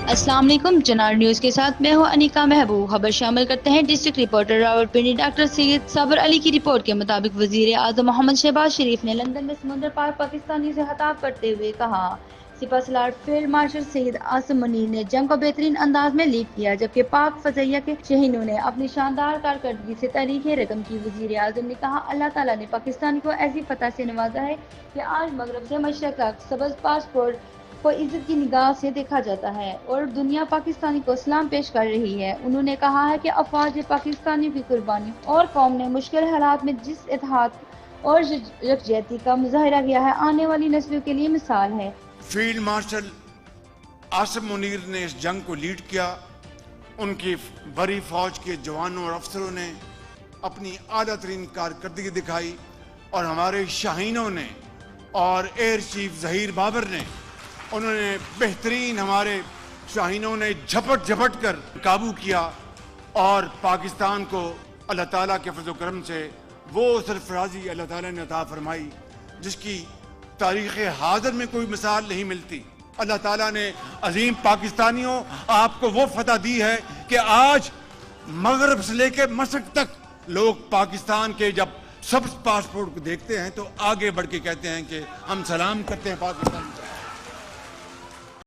अस्सलाम वालेकुम। चनार न्यूज़ के साथ मैं हूं अनिका महबूब। खबर शामिल करते हैं। District reporter Rawalpindi doctor Syed साबर अली की रिपोर्ट के मुताबिक वजीर आज़म मोहम्मद शहबाज शरीफ ने लंदन में समुद्र पार पाकिस्तानी से खिताब करते हुए कहा, सिपह सलार फील्ड मार्शल शहीद आसिम मुनीर ने जंग को बेहतरीन अंदाज में लीड किया, जबकि पाक फजैया के शहीदों ने अपनी शानदार कारकर्दगी से तारीख रकम की। वजीर आज़म ने कहा, अल्लाह ताला ने पाकिस्तान को ऐसी फतह से नवाजा है कि आज मगरब से मशरक तक सबज पासपोर्ट को इज्जत की निगाह से देखा जाता है और दुनिया पाकिस्तानी को सलाम पेश कर रही है। उन्होंने कहा है कि अफवाज पाकिस्तानियों की कुर्बानी और कौम ने मुश्किल हालात में जिस इत्तेहाद और यकजहती का मुजाहरा किया है, आने वाली नस्लों के लिए मिसाल है। फील्ड मार्शल आसिम मुनीर ने इस जंग को लीड किया। उनकी बड़ी फौज के जवानों और अफसरों ने अपनी आला तरीन कारकर्दगी दिखाई और हमारे शाहीनों ने और एयर चीफ जहीर बाबर ने, उन्होंने बेहतरीन, हमारे शाहीनों ने झपट झपट कर काबू किया और पाकिस्तान को अल्लाह ताला के फज़ल करम से वो सरफराजी अल्लाह ताला ने अता फरमाई जिसकी तारीख़ हाज़िर में कोई मिसाल नहीं मिलती। अल्लाह ताला ने अजीम पाकिस्तानियों आपको वो फतह दी है कि आज मगरब से लेकर मशरक़ तक लोग पाकिस्तान के जब सब पासपोर्ट को देखते हैं तो आगे बढ़ के कहते हैं कि हम सलाम करते हैं पाकिस्तान।